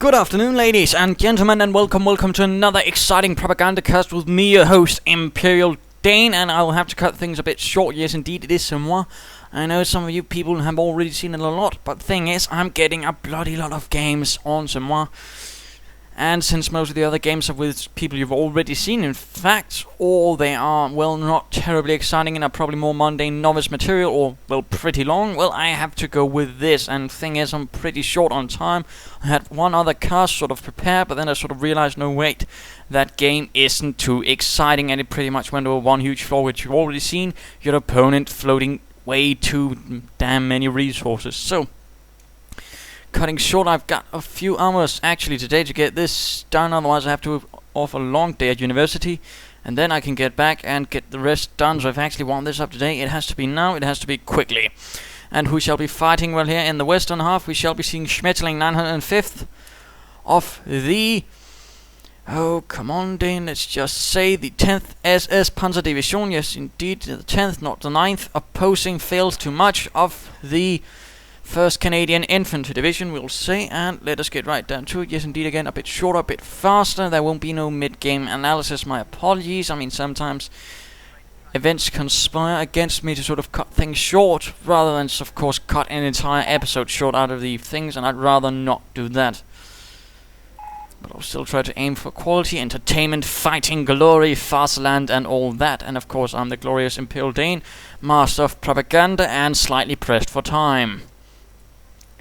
Good afternoon, ladies and gentlemen, and welcome to another exciting Propagandacast with me, your host, Imperial Dane, and I will have to cut things a bit short. Yes, indeed, it is Semois. I know some of you people have already seen it a lot, but the thing is, I'm getting a bloody lot of games on Semois. And since most of the other games are with people you've already seen, in fact, or they are, well, not terribly exciting and are probably more mundane novice material, or, well, pretty long, well, I have to go with this. And the thing is, I'm pretty short on time. I had one other cast sort of prepared, but then I sort of realized, no, wait, that game isn't too exciting, and it pretty much went over one huge floor, which you've already seen, your opponent floating way too damn many resources. So, cutting short, I've got a few hours actually today to get this done, otherwise I have to off a long day at university, and then I can get back and get the rest done. So if I actually want this up today, it has to be now, it has to be quickly. And who shall be fighting? Well, here in the western half, we shall be seeing Schmetterling906th of the... Oh, come on, Dane, let's just say the 10th SS Panzer Division. Yes, indeed, the 10th, not the 9th, opposing FailZtoomuch of the 1st Canadian Infantry Division, we'll say, and let us get right down to it. Yes, indeed, again, a bit shorter, a bit faster. There won't be no mid-game analysis, my apologies. I mean, sometimes events conspire against me to sort of cut things short, rather than, of course, cut an entire episode short out of the things, and I'd rather not do that. But I'll still try to aim for quality, entertainment, fighting, glory, fatherland, and all that. And, of course, I'm the glorious Imperial Dane, master of propaganda, and slightly pressed for time.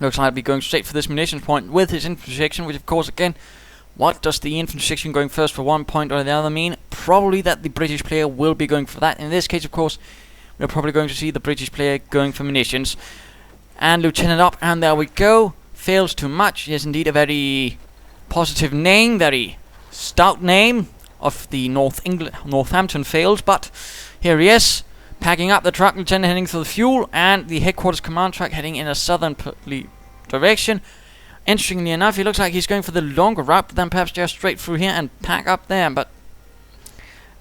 Looks like I'll be going straight for this munitions point with his infantry section, which of course, again, what does the infantry section going first for one point or the other mean? Probably that the British player will be going for that. In this case, of course, we're probably going to see the British player going for munitions. And Lieutenant up, and there we go. FailZtoomuch, yes indeed, a very positive name, very stout name of the Northampton Fails, but here he is. Packing up the truck, Lieutenant heading for the fuel, and the headquarters command truck heading in a southerly direction. Interestingly enough, he looks like he's going for the longer route, but then perhaps just straight through here and pack up there, but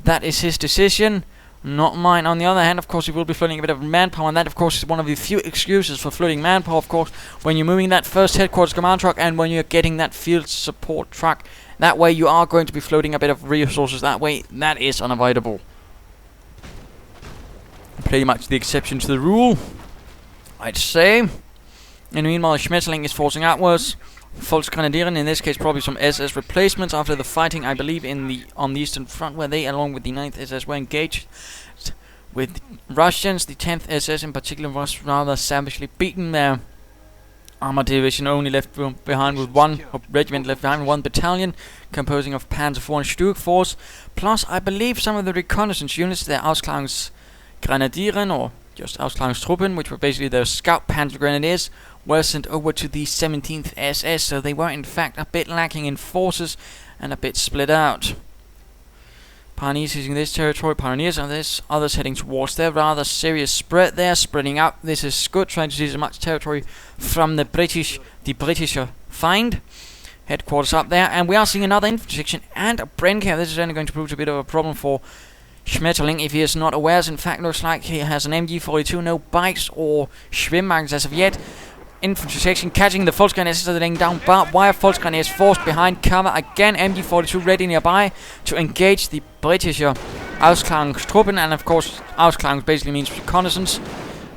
that is his decision, not mine. On the other hand, of course, he will be floating a bit of manpower, and that, of course, is one of the few excuses for floating manpower, of course, when you're moving that first headquarters command truck and when you're getting that field support truck. That way you are going to be floating a bit of resources that way. That is unavoidable. Pretty much the exception to the rule, I'd say. And meanwhile, Schmetterling is forcing outwards. Volksgrenadieren, in this case probably some SS replacements after the fighting, I believe, on the Eastern Front, where they, along with the 9th SS, were engaged with Russians. The 10th SS in particular was rather savagely beaten. Their armor division only left behind with one regiment left behind, one battalion composing of Panzer IV and Sturk force, plus I believe some of the reconnaissance units, their Grenadieren, or just Ausklangstruppen, which were basically their scout panzer grenadiers, were sent over to the 17th SS, so they were in fact a bit lacking in forces and a bit split out. Pioneers using this territory, pioneers and this, others heading towards their rather serious spread there, spreading out. This is good, trying to seize as much territory from the British find. Headquarters up there, and we are seeing another infantry section and a Brenker. This is only going to prove a bit of a problem for Schmetterling, if he is not aware, as in fact looks like he has an MG42, no bikes or Schwimmwagens as of yet. Infantry section catching the Volksgrenadiers, laying down barbed wire. Volksgrenadiers forced behind cover again. MG42 ready nearby to engage the British Ausklangstruppen, and of course Ausklang basically means reconnaissance,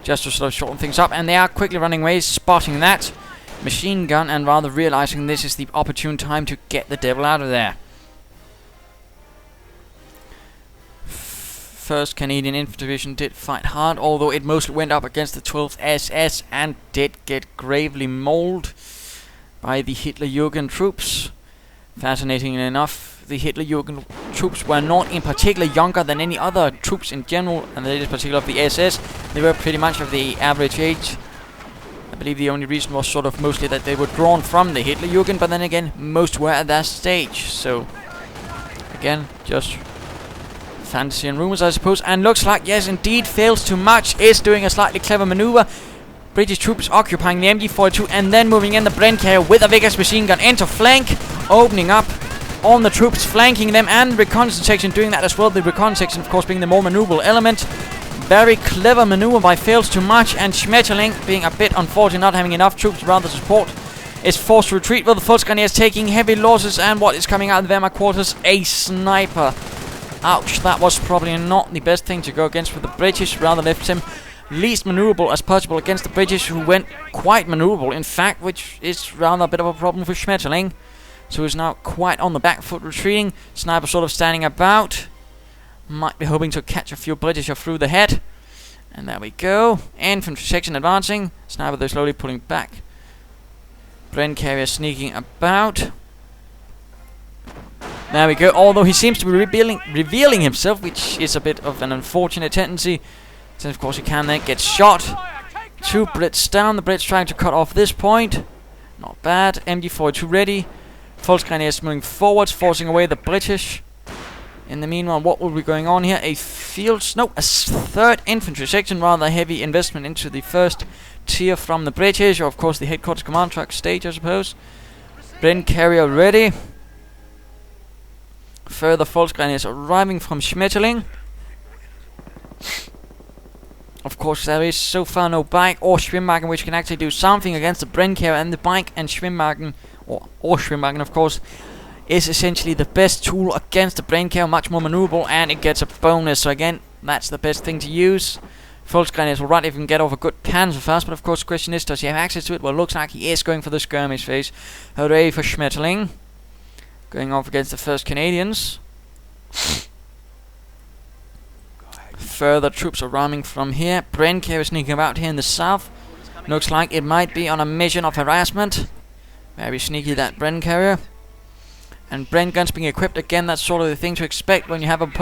just to sort of shorten things up. And they are quickly running away, spotting that machine gun and rather realizing this is the opportune time to get the devil out of there. 1st Canadian Infantry Division did fight hard, although it mostly went up against the 12th SS and did get gravely mauled by the Hitlerjugend troops. Fascinatingly enough, the Hitlerjugend troops were not in particular younger than any other troops in general, and that is particular of the SS. They were pretty much of the average age. I believe the only reason was sort of mostly that they were drawn from the Hitlerjugend, but then again, most were at that stage. So, again, just fantasy and rumors, I suppose. And looks like, yes indeed, FailZtoomuch is doing a slightly clever maneuver. British troops occupying the MG42 and then moving in the Brenker with a Vickers machine gun into flank, opening up on the troops, flanking them, and reconnaissance section doing that as well. The reconnaissance section, of course, being the more maneuverable element. Very clever maneuver by FailZtoomuch, and Schmetterling being a bit unfortunate, not having enough troops to rather support is forced to retreat, while the Volksgrenadiers taking heavy losses. And what is coming out of the Wehrmacht quarters? A sniper. Ouch, that was probably not the best thing to go against with the British. Rather left him least maneuverable as possible against the British, who went quite maneuverable, in fact, which is rather a bit of a problem for Schmetterling. So he's now quite on the back foot retreating. Sniper sort of standing about. Might be hoping to catch a few British through the head. And there we go. Infantry section advancing. Sniper though slowly pulling back. Bren carrier sneaking about. There we go. Although he seems to be revealing himself, which is a bit of an unfortunate tendency. Since of course he can then get shot. 2 Brits down. The Brits trying to cut off this point. Not bad. MG42 ready. Volksgrenadiers moving forwards, forcing away the British. In the meanwhile, what will be going on here? A 3rd infantry section, rather heavy investment into the first tier from the British, or of course the headquarters command truck stage, I suppose. Bren carrier ready. Further Volksgrenadiers arriving from Schmetterling. Of course, there is so far no bike or Schwimmwagen which can actually do something against the Bren carrier, and the bike and Schwimmwagen, or Schwimmwagen of course, is essentially the best tool against the Bren carrier, much more maneuverable, and it gets a bonus. So again, that's the best thing to use. Volksgrenadiers will right if you can get off a good Panzerfaust, but of course the question is, does he have access to it? Well, it looks like he is going for the skirmish phase. Hooray for Schmetterling. Going off against the 1st Canadians. Further troops arriving from here. Bren carrier sneaking about here in the south. Looks like it might be on a mission of harassment. Very sneaky, that Bren carrier. And Bren guns being equipped. Again, that's sort of the thing to expect when you have an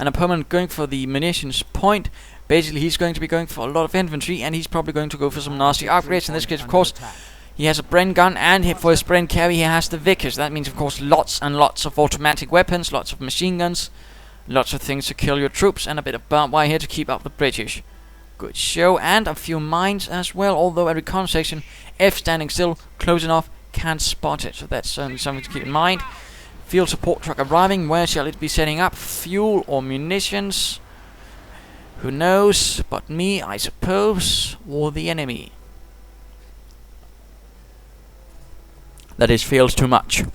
opponent going for the munitions point. Basically, he's going to be going for a lot of infantry, and he's probably going to go for some nasty upgrades. In this case, of course, he has a Bren gun, and for his Bren carrier, he has the Vickers. That means, of course, lots and lots of automatic weapons, lots of machine guns, lots of things to kill your troops, and a bit of barbed wire here to keep up the British. Good show, and a few mines as well, although at recon section, F standing still, close enough, can't spot it, so that's certainly something to keep in mind. Field support truck arriving. Where shall it be setting up? Fuel or munitions? Who knows? But me, I suppose, or the enemy. That is FailZtoomuch.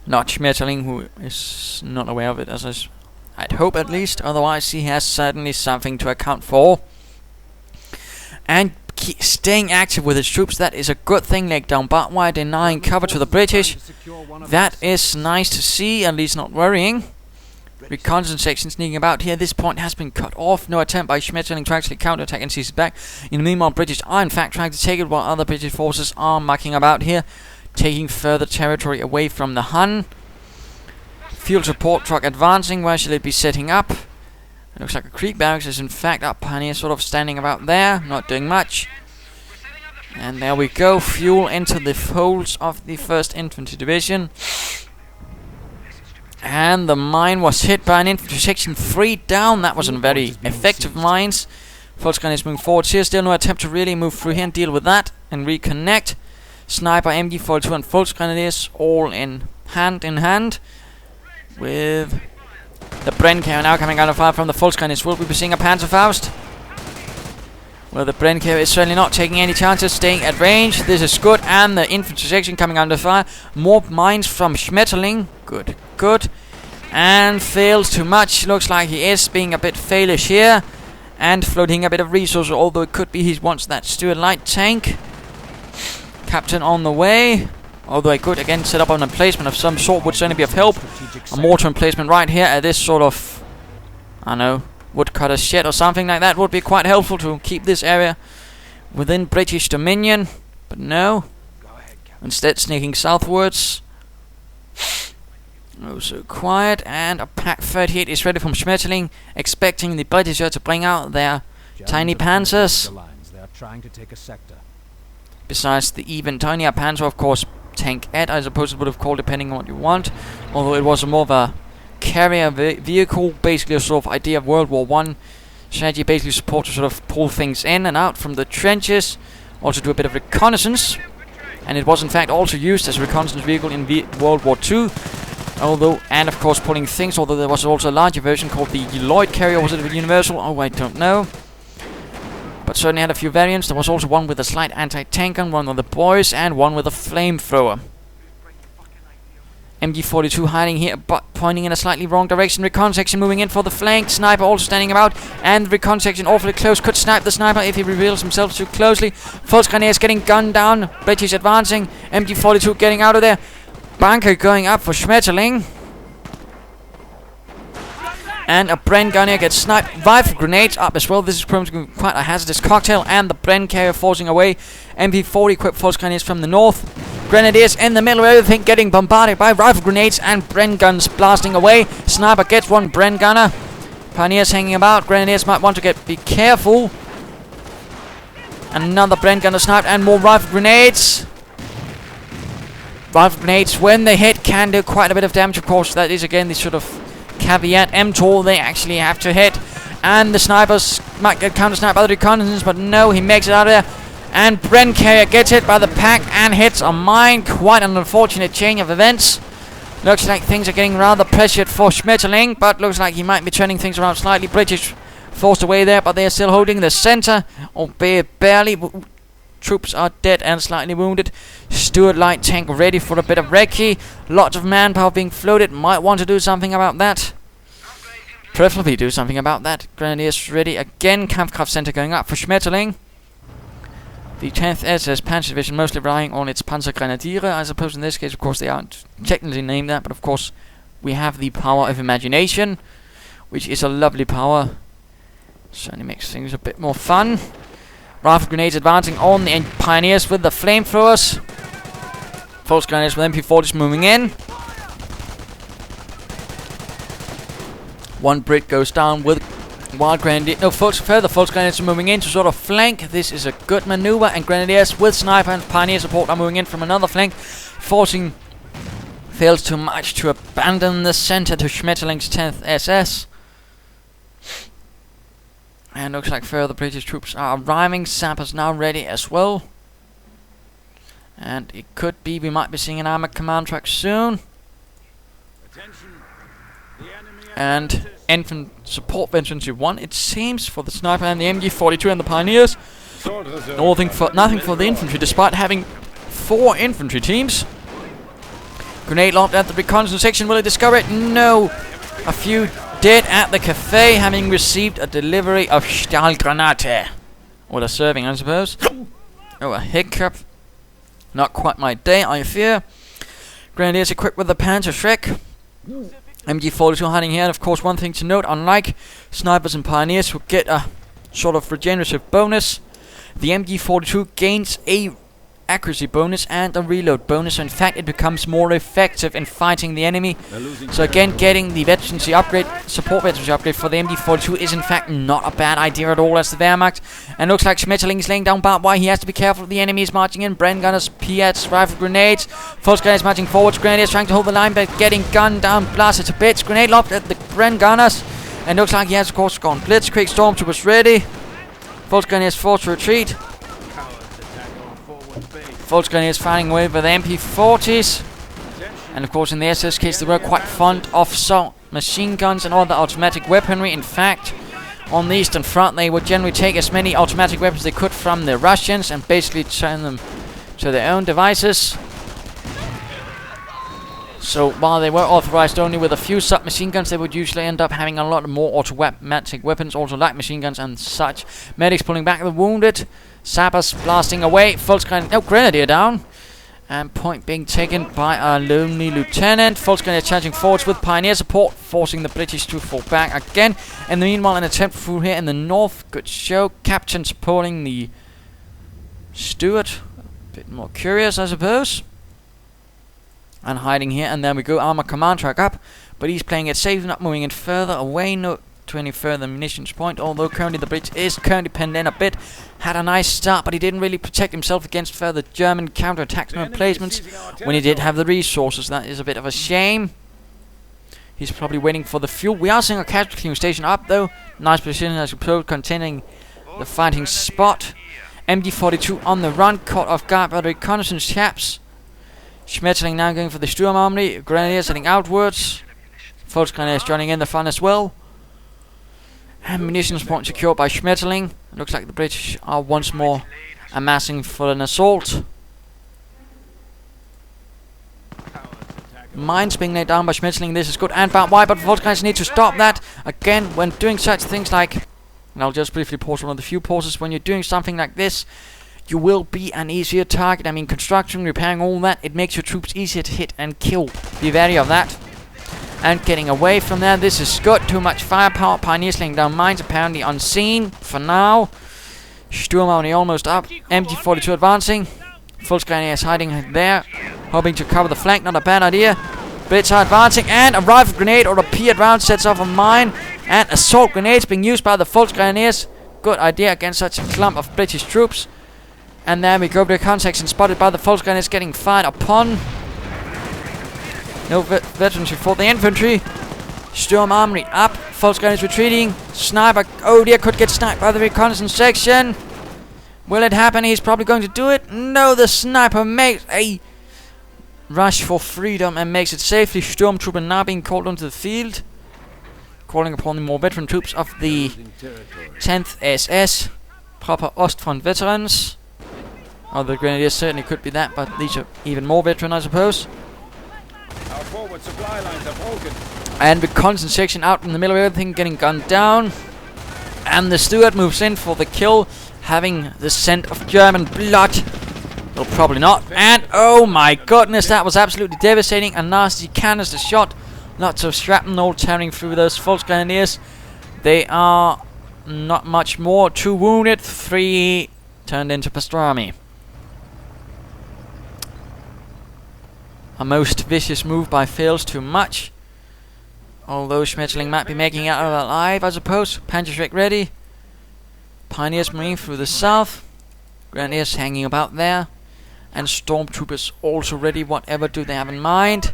Not Schmetterling, who is not aware of it, as I'd hope at least. Otherwise, he has certainly something to account for. And staying active with his troops, that is a good thing. Leg down barbed wire, denying cover to the British. That is nice to see, at least not worrying. Reconnaissance section sneaking about here. This point has been cut off. No attempt by Schmetterling to actually counterattack and seize it back. In the meanwhile, British are in fact trying to take it, while other British forces are mucking about here, taking further territory away from the Hun. Field support truck advancing. Where shall it be setting up? It looks like a creek barracks is in fact up here, sort of standing about there, not doing much. And there we go, fuel into the folds of the 1st Infantry Division. And the mine was hit by an infantry section, 3 down. That was a very effective mines. Volksgrenadiers moving forwards here, still no attempt to really move through here and deal with that and reconnect. Sniper, MG42 and Volksgrenadiers all in hand with the Bren carrier now coming out of fire from the Volksgrenadiers. Will we be seeing a Panzerfaust? Well, the Bren carrier is certainly not taking any chances, staying at range. This is good, and the infantry section coming under fire. More mines from Schmetterling. Good, good. And FailZtoomuch. Looks like he is being a bit failish here, and floating a bit of resources, although it could be he wants that Stuart light tank. Captain on the way. Although I could again set up an emplacement of some sort, would certainly be of help. A mortar emplacement right here at this sort of, I don't know, woodcutter's shed or something like that would be quite helpful to keep this area within British dominion. But no. Instead sneaking southwards. Oh, so quiet. And a Pack 38 is ready from Schmetterling, expecting the British to bring out their tiny Panzers. Besides the even tinier Panzer, of course, Tank Ed, I suppose it would have called, depending on what you want. Although it was a more of a carrier vehicle, basically a sort of idea of World War I strategy, basically support to sort of pull things in and out from the trenches, also do a bit of reconnaissance. And it was in fact also used as a reconnaissance vehicle in World War II. Although, and of course pulling things, although there was also a larger version called the Lloyd carrier. Was it a Universal? Oh, I don't know. But but certainly had a few variants. There was also one with a slight anti-tank gun, one with the boys, and one with a flamethrower. MG42 hiding here, but pointing in a slightly wrong direction. Recon section moving in for the flank. Sniper also standing about, and the recon section awfully close. Could snipe the sniper if he reveals himself too closely. Volksgrenadiers getting gunned down. British advancing. MG42 getting out of there. Bunker going up for Schmetterling. And a Bren gunner gets sniped. Rifle grenades up as well. This is proving quite a hazardous cocktail. And the Bren carrier forcing away. MP40 equipped Volksgrenadiers from the north. Grenadiers in the middle of everything getting bombarded by rifle grenades and Bren guns blasting away. Sniper gets one Bren gunner. Pioneers hanging about. Grenadiers might want to be careful. Another Bren gunner sniped and more rifle grenades. Rifle grenades, when they hit, can do quite a bit of damage. Of course, that is again the sort of caveat emptor they actually have to hit. And the snipers might get counter-sniped by the reconnaissance, but no, he makes it out of there. And Bren carrier gets hit by the pack and hits a mine. Quite an unfortunate chain of events. Looks like things are getting rather pressured for Schmetterling, but looks like he might be turning things around slightly. British forced away there, but they are still holding the center, albeit barely. Troops are dead and slightly wounded. Stuart light tank ready for a bit of recce. Lots of manpower being floated. Might want to do something about that. Preferably do something about that. Grenadiers ready again. Kampfkraft center going up for Schmetterling. The 10th SS Panzer Division mostly relying on its Panzer Grenadiere. I suppose in this case, of course, they aren't technically named that, but of course, we have the power of imagination, which is a lovely power. Certainly makes things a bit more fun. Rifle grenades advancing on the Pioneers with the flamethrowers. Volksgrenadiers with MP40s moving in. One Brit goes down with Wild Grenadier. No, further Volksgrenadiers are moving in to sort of flank. This is a good maneuver, and Grenadiers with sniper and Pioneer support are moving in from another flank, forcing FailZtoomuch to abandon the center to Schmetterling's 10th SS. And looks like further British troops are arriving. Sappers now ready as well. And it could be we might be seeing an armored command truck soon. And support infantry 1, it seems, for the sniper and the MG42 and the Pioneers. Nothing for the infantry, despite having 4 infantry teams. Grenade launched at the reconnaissance section. Will it discover it? No. A few dead at the cafe, having received a delivery of Stahlgranate. Or a serving, I suppose. Oh, a hiccup. Not quite my day, I fear. Grenadiers equipped with the Panzer Shrek. MG42 hiding here, and of course one thing to note, unlike snipers and pioneers who get a sort of regenerative bonus, the MG42 gains a accuracy bonus and a reload bonus, so in fact it becomes more effective in fighting the enemy. So again, getting the veterancy upgrade, support veterancy upgrade for the MG42 is in fact not a bad idea at all as the Wehrmacht. And looks like Schmetterling is laying down barbed wire. He has to be careful. The enemy is marching in. Bren gunners, Piats, rifle grenades. Volksgrenadiers marching forwards. Grenadiers trying to hold the line, but getting gunned down, blasted to bits. Grenade lobbed at the Bren gunners. And looks like he has of course gone blitzkrieg. Stormtroopers ready. Volksgrenadiers forced to retreat. Volksgrenadiers firing away with the MP40s. And of course in the SS case they were quite fond of machine guns and other automatic weaponry. In fact, on the Eastern Front they would generally take as many automatic weapons they could from the Russians and basically turn them to their own devices. So while they were authorized only with a few submachine guns, they would usually end up having a lot more automatic weapons, also light machine guns and such. Medics pulling back the wounded. Sappers blasting away. Volksgrenadier, Grenadier down. And point being taken by a lonely lieutenant. Volksgrenadier charging forwards with Pioneer support, forcing the British to fall back again. In the meanwhile, an attempt through here in the north. Good show. Captain supporting the Stuart. A bit more curious, I suppose. And hiding here, and there we go. Armor command truck up. But he's playing it safe, not moving it further away. No to any further munitions point, although currently the British is currently penned in a bit. Had a nice start, but he didn't really protect himself against further German counterattacks and replacements when he did have the resources. That is a bit of a shame. He's probably waiting for the fuel. We are seeing a casualty station up though. Nice position as suppose, containing the fighting spot. MG42 on the run, caught off guard by the reconnaissance chaps. Schmetterling now going for the Sturm Army. Grenadiers heading outwards. Volksgrenadiers joining in the fun as well. And munitions point secured by Schmetterling. Looks like the British are once more amassing for an assault. Mines being laid down by Schmetterling. This is good and bad. Why? But Volkskrieger need to stop that. Again, when doing such things like... And I'll just briefly pause one of the few pauses. When you're doing something like this, you will be an easier target. I mean, construction, repairing, all that. It makes your troops easier to hit and kill. Be wary of that. And getting away from there. This is good. Too much firepower. Pioneers laying down mines. Apparently unseen for now. Sturmarmy almost up. MG42 advancing. Volkskrieger is hiding there. Hoping to cover the flank. Not a bad idea. Brits are advancing. And a rifle grenade or a Piat round sets off a mine. And assault grenades being used by the Volkskrieger. Good idea against such a clump of British troops. And there we go. The contact spotted by the Volkskrieger getting fired upon. No veterans before the infantry. Storm armory up. Volkskrieger retreating. Sniper. Oh dear, could get sniped by the reconnaissance section. Will it happen? He's probably going to do it. No, the sniper makes a rush for freedom and makes it safely. Stormtrooper now being called onto the field. Calling upon the more veteran troops of the 10th SS. Proper Ostfront veterans. Oh, the Grenadiers certainly could be that, but these are even more veteran, I suppose. Our forward supply lines are broken. And the constant section out in the middle of everything getting gunned down. And the Stuart moves in for the kill, having the scent of German blood. Well, probably not. And oh my goodness, that was absolutely devastating. A nasty canister shot. Lots of shrapnel tearing through those Volkskrieger. They are not much more. 2 wounded, 3 turned into pastrami. A most vicious move by FailZtoomuch. Although Schmetterling might be making it out alive, I suppose. Panzerschreck ready. Pioneers moving through the south. Grenadiers hanging about there. And Stormtroopers also ready. Whatever do they have in mind?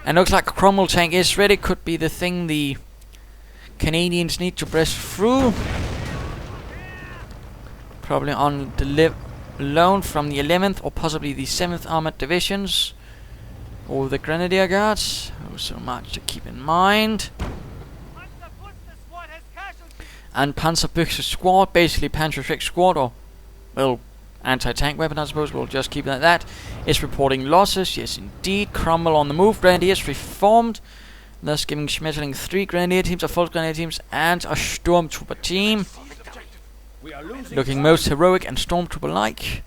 And looks like a Cromwell tank is ready. Could be the thing the Canadians need to press through. Probably on the loan from the 11th or possibly the 7th Armored Divisions. Or the Grenadier Guards. Oh, so much to keep in mind. And Panzerbüchse squad, basically Panzerschreck squad, or, well, anti-tank weapon, I suppose. We'll just keep it like that. Is reporting losses. Yes, indeed. Cromwell on the move. Grenadiers reformed. Thus giving Schmetterling 3 Grenadier teams, a Volksgrenadier teams, and a Stormtrooper team. Looking most heroic and Stormtrooper-like.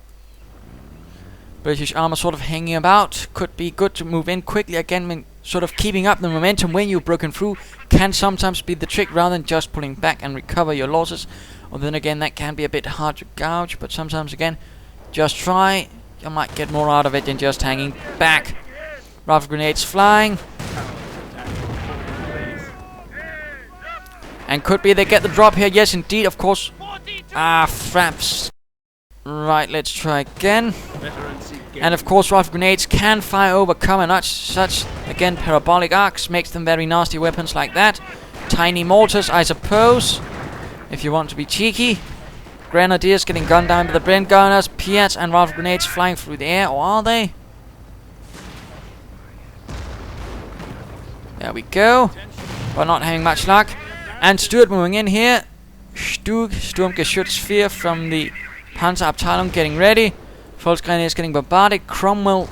British armor sort of hanging about. Could be good to move in quickly again. When sort of keeping up the momentum when you've broken through can sometimes be the trick rather than just pulling back and recover your losses. Or then again, that can be a bit hard to gouge, but sometimes again, just try. You might get more out of it than just hanging back. Rifle grenades flying. And could be they get the drop here. Yes, indeed, of course. Ah, fraps. Right, let's try again. And of course, rifle grenades can fire over cover nuts. Such, again, parabolic arcs makes them very nasty weapons like that. Tiny mortars, I suppose, if you want to be cheeky. Grenadiers getting gunned down by the Brent gunners. Piats and rifle grenades flying through the air, or are they? There we go. But not having much luck. And Stuart moving in here. Sturmgeschützsphere from the Panzerabteilung getting ready. Volksgrenadiers getting bombarded. Cromwell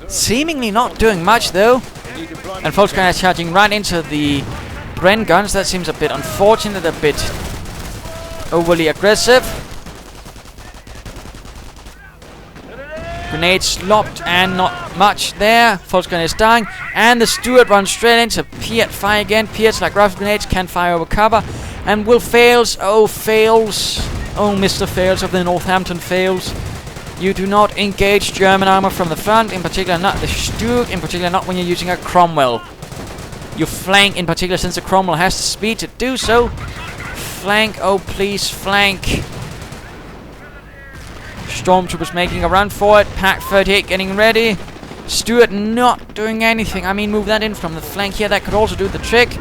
seemingly not doing much though. And Volksgrenadiers charging right into the Bren guns. That seems a bit unfortunate, a bit overly aggressive. Grenades lobbed and not much there. Volksgrenadiers dying. And the Stuart runs straight into Piat. Fire again. Piats, like rifle grenades, can fire over cover. And will fails. Oh, fails. Oh, Mr. Fails of the Northampton Fails. You do not engage German armor from the front, in particular not the Stug, in particular not when you're using a Cromwell. You flank, in particular since the Cromwell has the speed to do so. Flank, oh please, flank. Stormtroopers making a run for it. Pack 38 getting ready. Stuart not doing anything. I mean, move that in from the flank here. That could also do the trick.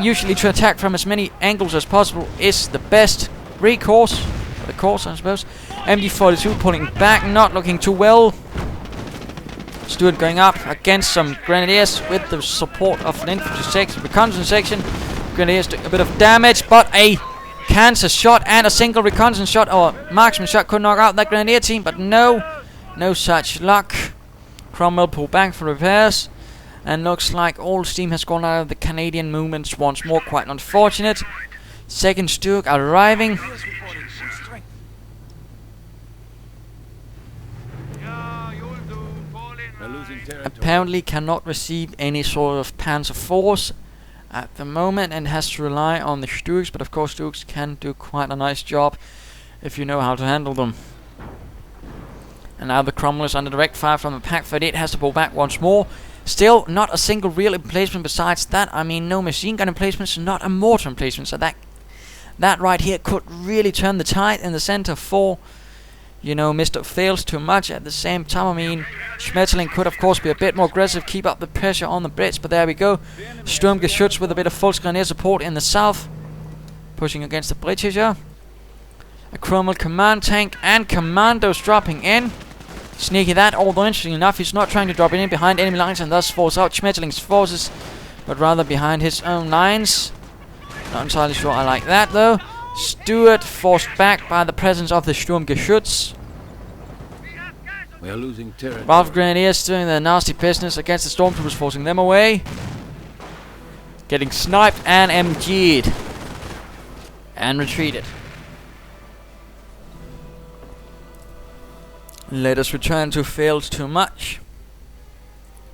Usually to attack from as many angles as possible is the best recourse. The course, I suppose. MG42 pulling back, not looking too well. Stuart going up against some Grenadiers with the support of an infantry section, reconnaissance section. Grenadiers doing a bit of damage, but a Cancer shot and a single reconnaissance shot or marksman shot could knock out that grenadier team, but no such luck. Cromwell pulled back for repairs, and looks like all steam has gone out of the Canadian movements once more. Quite unfortunate. Second Sturk arriving. Apparently cannot receive any sort of panzer force at the moment and has to rely on the Sturks, but of course Sturks can do quite a nice job if you know how to handle them. And now the Cromwell is under direct fire from the Pack 38, has to pull back once more. Still not a single real emplacement besides that. I mean, no machine gun emplacements, not a mortar emplacement, so that right here could really turn the tide in the center for, you know, Mr. FailZtoomuch. At the same time, I mean, Schmetterling could of course be a bit more aggressive, keep up the pressure on the Brits, but there we go. Sturmgeschütz with a bit of Volksgrenadier support in the south, pushing against the British here. A Cromwell command tank and commandos dropping in. Sneaky that, although interesting enough, he's not trying to drop it in behind enemy lines and thus force out Schmetterling's forces, but rather behind his own lines. Not entirely sure I like that though. Stuart forced back by the presence of the Sturmgeschütz. We are losing territory. Rifle Grenadiers doing their nasty business against the Stormtroopers, forcing them away. Getting sniped and MG'd. And retreated. Let us return to FailZtoomuch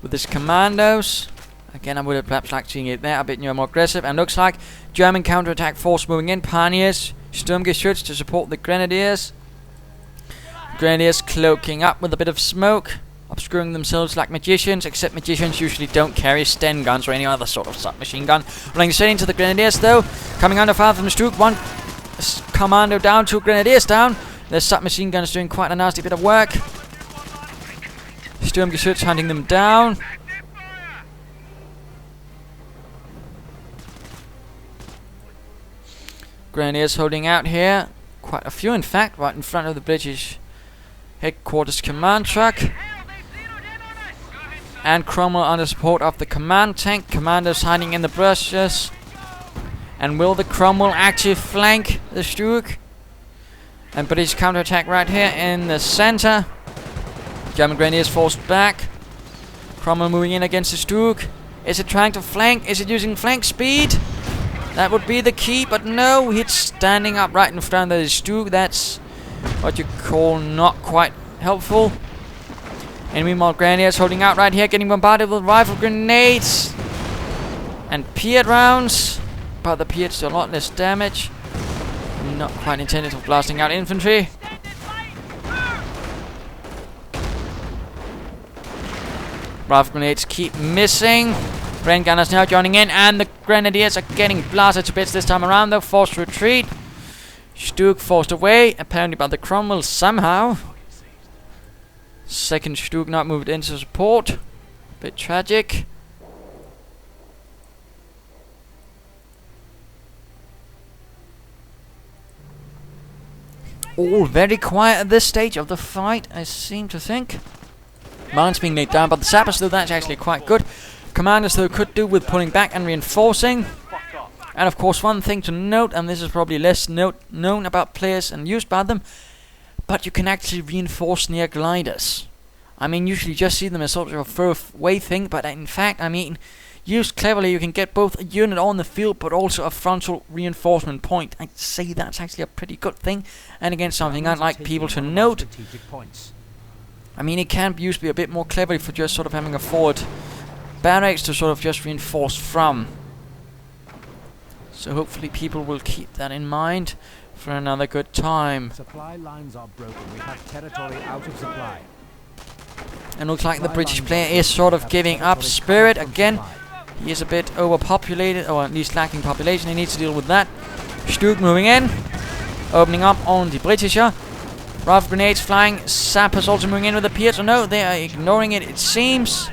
with his commandos. Again, I would have perhaps liked seeing it there a bit more aggressive. And looks like German counterattack force moving in. Pioneers, Sturmgeschütz to support the Grenadiers. Grenadiers cloaking up with a bit of smoke, obscuring themselves like magicians, except magicians usually don't carry Sten guns or any other sort of submachine gun. Running straight into the Grenadiers though. Coming under fire from Sturk. One commando down, 2 Grenadiers down. Their submachine gun is doing quite a nasty bit of work. Sturmgeschütz hunting them down. Grenadiers holding out here. Quite a few in fact, right in front of the British headquarters command truck. And Cromwell under support of the command tank. Commandos hiding in the bushes. And will the Cromwell actually flank the Sturk? And British counterattack right here in the center. German Grenadiers forced back. Cromwell moving in against the Sturk. Is it trying to flank? Is it using flank speed? That would be the key, but no, it's standing up right in front of the Sturk. That's what you call not quite helpful. And meanwhile, Grenadiers holding out right here, getting bombarded with rifle grenades and Piat rounds. But the Piats do a lot less damage. Not quite intended for blasting out infantry. Rifle grenades keep missing. Bren gunners now joining in, and the Grenadiers are getting blasted to bits this time around. They're forced to retreat. Sturk forced away, apparently by the Cromwell somehow. Second Sturk not moved into support. Bit tragic. All very quiet at this stage of the fight, I seem to think. Mines being laid down by the sappers, though that's actually quite good. Commanders, though, could do with pulling back and reinforcing. And of course, one thing to note, and this is probably less known about players and used by them, but you can actually reinforce near gliders. I mean, usually you just see them as sort of a throwaway thing, but in fact, I mean, used cleverly, you can get both a unit on the field, but also a frontal reinforcement point. I'd say that's actually a pretty good thing, and again, something I'd like people to note. I mean, it can be used to be a bit more cleverly for just sort of having a forward barracks to sort of just reinforce from. So hopefully people will keep that in mind for another good time. Supply lines are broken. We have territory out of supply. And looks like the British player is sort of giving up spirit again. He is a bit overpopulated, or at least lacking population. He needs to deal with that. Sturk moving in, opening up on the British. Rifle grenades flying. Sappers also moving in with the Piats. Oh no, they are ignoring it, it seems.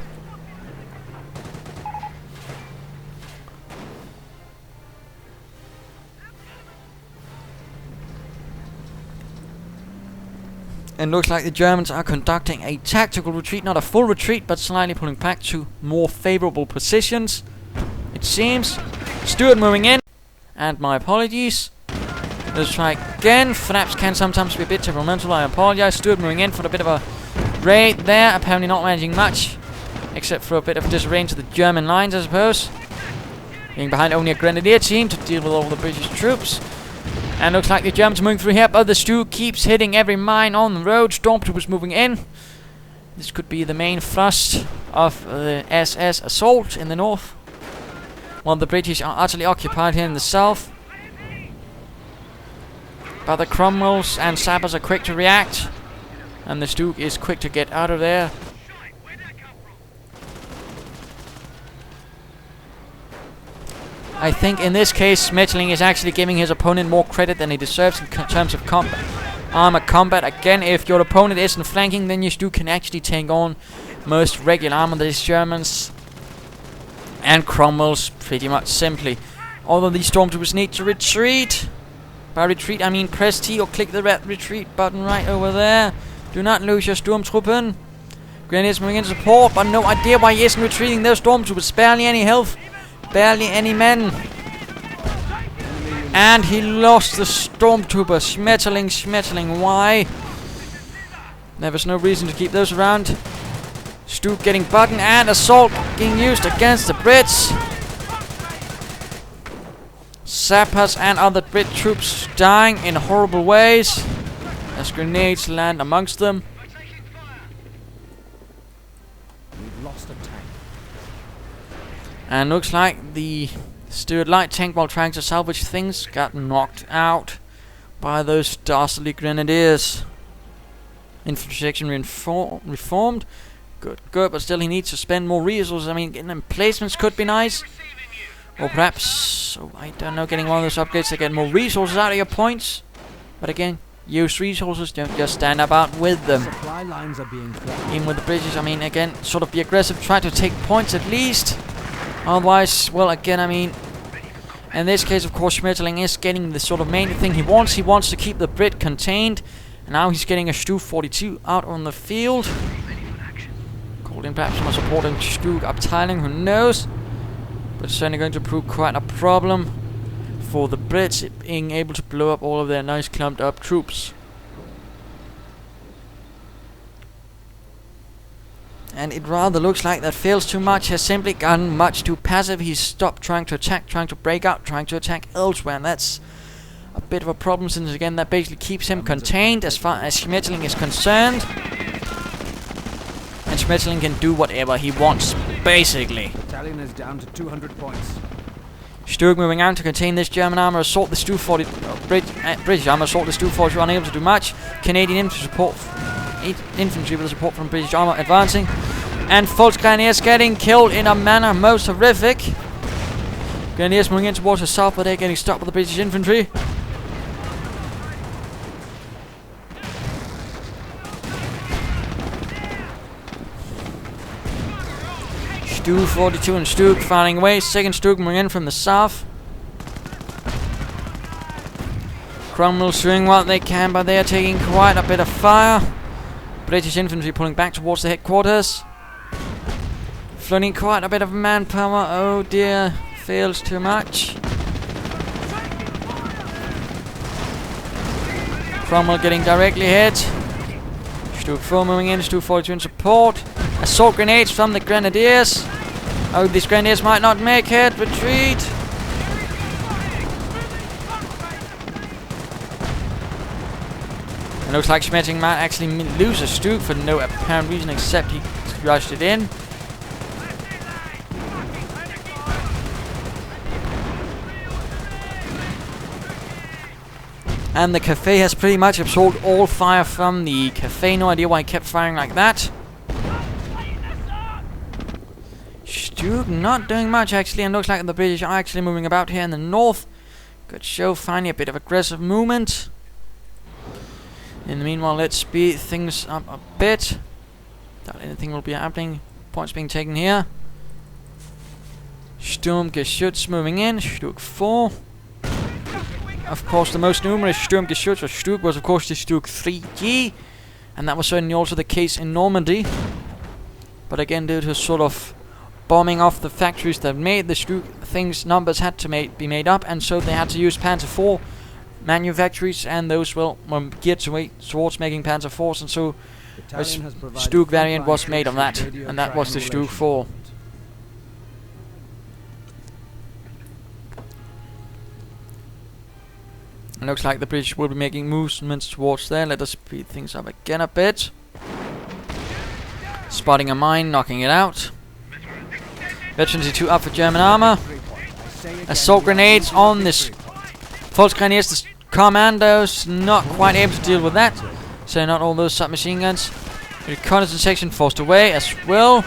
And looks like the Germans are conducting a tactical retreat, not a full retreat, but slightly pulling back to more favorable positions, it seems. Stuart moving in, and my apologies. Let's try again. Flaps can sometimes be a bit temperamental, I apologize. Stuart moving in for a bit of a raid there. Apparently not managing much, except for a bit of disarray to the German lines, I suppose. Being behind only a grenadier team to deal with all the British troops. And looks like the Germans are moving through here, but the Stu keeps hitting every mine on the road. Stormtroopers moving in. This could be the main thrust of the SS assault in the north, while the British are utterly occupied here in the south. But the Cromwells and Sappers are quick to react, and the Stu is quick to get out of there. I think in this case Schmetterling is actually giving his opponent more credit than he deserves in terms of armor combat. Again, if your opponent isn't flanking, then your Stu can actually take on most regular armor of these Germans and Cromwells pretty much simply. Although these stormtroopers need to retreat. By retreat I mean press T or click the red retreat button right over there. Do not lose your Sturmtruppen. Grenadiers moving in support, but no idea why he isn't retreating. Those Stormtroopers, barely any health. Barely any men. And he lost the Stormtrooper. Schmetterling, why? There was no reason to keep those around. Stu getting button and assault being used against the Brits. Sappers and other Brit troops dying in horrible ways as grenades land amongst them. We've lost a tank. And looks like the Stuart light tank, while trying to salvage things, got knocked out by those dastardly grenadiers. Infantry section reformed. Good, but still he needs to spend more resources. I mean, getting emplacements could be nice. Or perhaps, I don't know, getting one of those upgrades to get more resources out of your points. But again, use resources, don't just stand about with them. Supply lines are being cut. Even with the British, I mean, again, sort of be aggressive, try to take points at least. Otherwise, well, again, I mean, in this case, of course, Schmetterling is getting the sort of main thing he wants. He wants to keep the Brit contained. And now he's getting a Stu 42 out on the field. Called in perhaps from a supporting Stu Abteilung, who knows. But it's certainly going to prove quite a problem for the Brits being able to blow up all of their nice clumped up troops. And it rather looks like that FailZtoomuch has simply gotten much too passive. He's stopped trying to attack, trying to break out, trying to attack elsewhere. And that's a bit of a problem, since again that basically keeps him contained as far as Schmetterling is concerned. And Schmetterling can do whatever he wants, basically. Battalion is down to 200 points. Sturg moving out to contain this German armor assault. The Stu 40, British armor assault. The Stu 42 unable to do much. Canadian infantry with the support from British armor advancing. And Volksgrenadiers getting killed in a manner most horrific. Grenadiers moving in towards the south, but they're getting stopped by the British infantry. Stu 42 and Stug firing away. Second Stug moving in from the south. Cromwell's doing what they can, but they are taking quite a bit of fire. British infantry pulling back towards the headquarters. Flooding quite a bit of manpower. Oh dear, FailZtoomuch. Cromwell getting directly hit. Stug 4 moving in, Stug 42 in support. Assault grenades from the Grenadiers. Oh, these Grenadiers might not make it. Retreat. It looks like Schmetterling might actually lose a Stug for no apparent reason except he rushed it in. And the Cafe has pretty much absorbed all fire from the Cafe. No idea why he kept firing like that. Stug not doing much actually, and looks like the British are actually moving about here in the north. Good show, finally a bit of aggressive movement. In the meanwhile, let's speed things up a bit. Doubt anything will be happening. Points being taken here. Sturmgeschütz moving in. Stug 4. Of course, the most numerous Sturmgeschütz or Stug was of course the Stug 3G. And that was certainly also the case in Normandy. But again, due to sort of bombing off the factories that made the Stug things, numbers had to be made up. And so they had to use Panzer 4 manufactories, and those were geared towards making Panzer IVs, and so a Battalion has provided Stug variant frontline was made of that, radio and that was the Stug triangulation 4. It looks like the British will be making movements towards there. Let us speed things up again a bit. Spotting a mine, knocking it out. Veteran 2 up for German armor. Assault grenades on this. False grenades, the commandos not quite able to deal with that. So not all those submachine guns. The reconnaissance section forced away as well.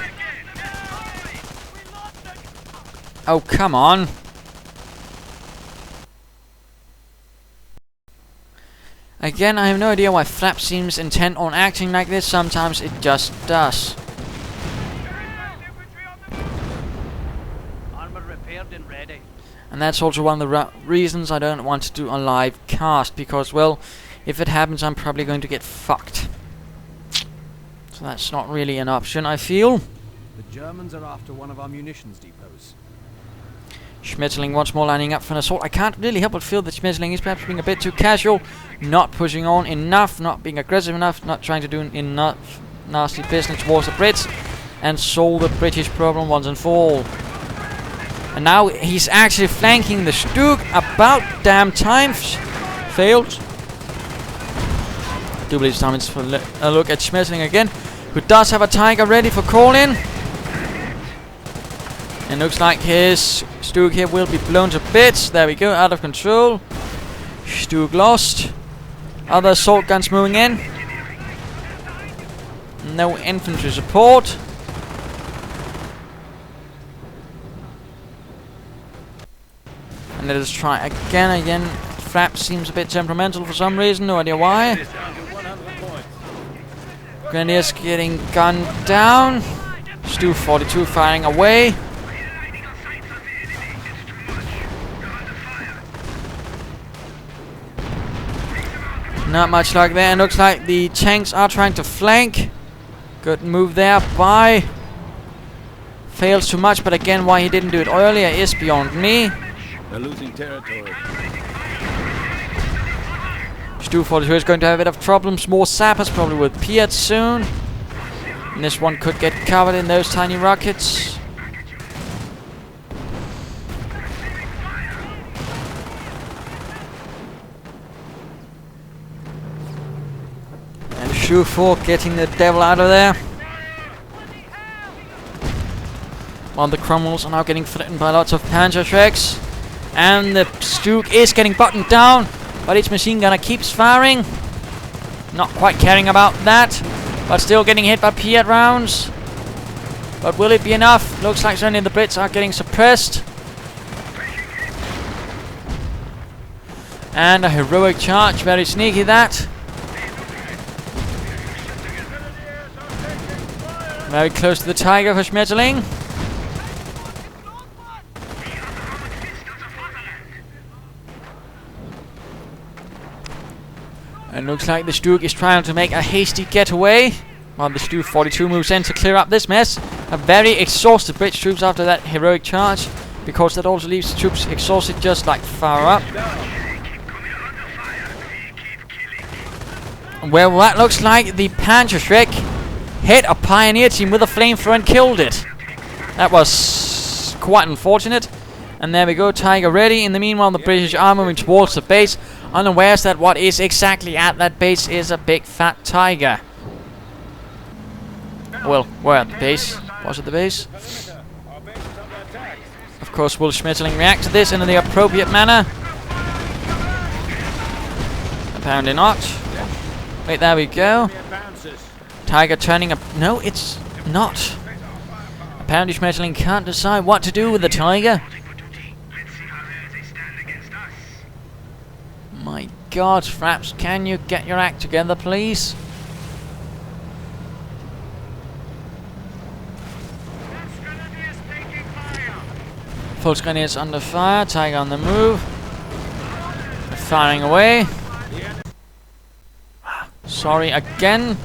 Oh, come on. Again, I have no idea why Flap seems intent on acting like this. Sometimes it just does. Armor repaired and ready. And that's also one of the reasons I don't want to do a live cast. Because, well, if it happens, I'm probably going to get fucked. So that's not really an option, I feel. The Germans are after one of our munitions depots. Schmetterling once more lining up for an assault. I can't really help but feel that Schmetterling is perhaps being a bit too casual, not pushing on enough, not being aggressive enough, not trying to do enough nasty business towards the Brits, and solve the British problem once and for all. And now he's actually flanking the Stug. About damn time. Failed. Do believe it's time for a look at Schmetterling again, who does have a Tiger ready for call-in. And looks like his Stug here will be blown to bits. There we go, out of control. Stug lost. Other assault guns moving in. No infantry support. And let us try again. Flap seems a bit temperamental for some reason, no idea why. Grenadiers getting gunned down. Stug 42 firing away. Not much luck there, and looks like the tanks are trying to flank. Good move there by FailZtoomuch, but again, why he didn't do it earlier is beyond me. They're losing territory. Stug 42 is going to have a bit of problems. More sappers probably with Piat soon. And this one could get covered in those tiny rockets. And Stug 4 getting the devil out of there. While the Cromwells are now getting threatened by lots of Panzerschrecks. And the Stug is getting buttoned down, but its machine gunner keeps firing. Not quite caring about that, but still getting hit by Piat rounds. But will it be enough? Looks like certainly the Brits are getting suppressed. And a heroic charge, very sneaky that. Very close to the Tiger for Schmetterling. And looks like the Stug is trying to make a hasty getaway, while the Stug 42 moves in to clear up this mess. A very exhausted British troops after that heroic charge, because that also leaves the troops exhausted just like far up. Well, that looks like the Panzerschreck hit a pioneer team with a flamethrower and killed it. That was quite unfortunate. And there we go, Tiger ready. In the meanwhile, the British are moving towards the base, unawares that what is exactly at that base is a big fat Tiger. Well, where at the base? Was it the base? Of course, will Schmetterling react to this in the appropriate manner? Apparently not. Wait, there we go. Tiger turning up. No, it's not. Apparently Schmetterling can't decide what to do with the Tiger. My God, Fraps, can you get your act together, please? False grenadiers under fire, Tiger on the move. Firing away. Sorry again.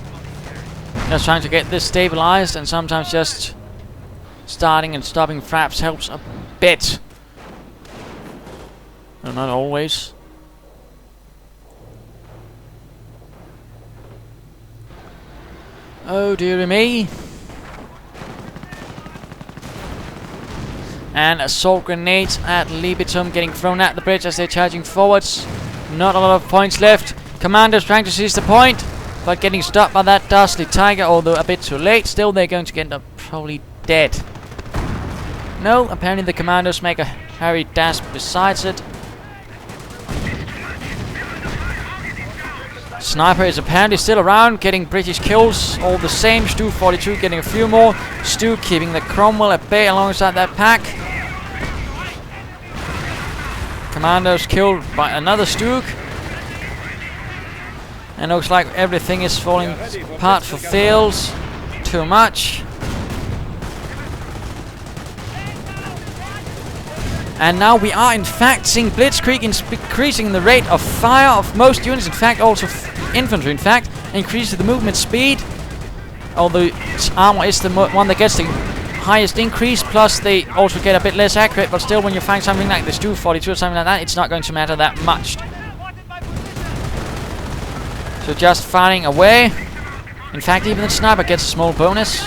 Just trying to get this stabilized, and sometimes just starting and stopping Fraps helps a bit. Well, not always. Oh dearie me. And assault grenades at libitum getting thrown at the bridge as they're charging forwards. Not a lot of points left. Commandos trying to seize the point, but getting stopped by that dastardly tiger, although a bit too late. Still, they're going to end up probably dead. No, apparently the commandos make a hurried dash besides it. Sniper is apparently still around, getting British kills all the same. Stu 42 getting a few more. Stu keeping the Cromwell at bay alongside that pack. Commandos killed by another Stu. And looks like everything is falling apart for FailZtoomuch. And now we are in fact seeing Blitzkrieg increasing the rate of fire of most units, in fact also infantry in fact, increases the movement speed. Although armor is the one that gets the highest increase, plus they also get a bit less accurate, but still when you find something like this 242 or something like that, it's not going to matter that much. So just firing away. In fact, even the sniper gets a small bonus.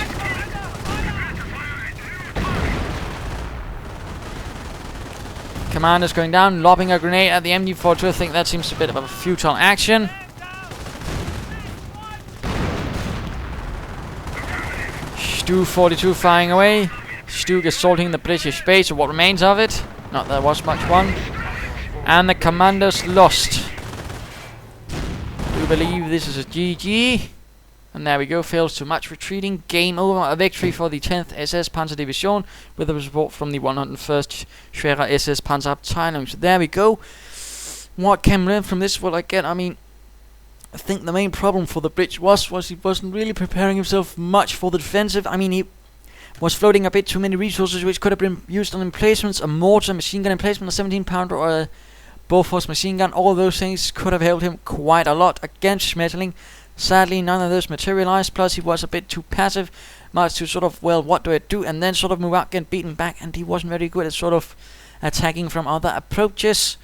Commander's going down, lobbing a grenade at the MD42. I think that seems a bit of a futile action. Stu 42 firing away. Stu assaulting the British base, or what remains of it. Not that there was much one. And the commandos lost. Do believe this is a GG. And there we go, FailZtoomuch retreating. Game over. A victory for the 10th SS Panzer Division with a support from the 101st Schwerer SS Panzer Abteilung. So there we go. What can we learn from this? Well, again, I mean, I think the main problem for the British was he wasn't really preparing himself much for the defensive. I mean, he was floating a bit too many resources which could have been used on emplacements. A mortar, machine gun emplacement, a 17 pounder or a Bofors machine gun. All of those things could have helped him quite a lot against Schmetterling. Sadly, none of those materialized, plus he was a bit too passive, much to sort of, well, what do I do? And then sort of move out, get beaten back, and he wasn't very good at sort of attacking from other approaches,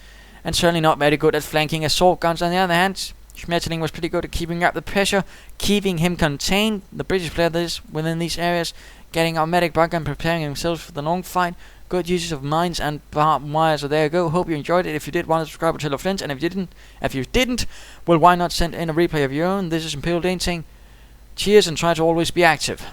and certainly not very good at flanking assault guns. On the other hand, Schmetterling was pretty good at keeping up the pressure, keeping him contained, the British players within these areas, getting our medic back and preparing themselves for the long fight. Good uses of mines and barbed wire. So there you go. Hope you enjoyed it. If you did, why not subscribe or tell your friends? And if you didn't, well, why not send in a replay of your own? This is Imperial Dane saying cheers and try to always be active.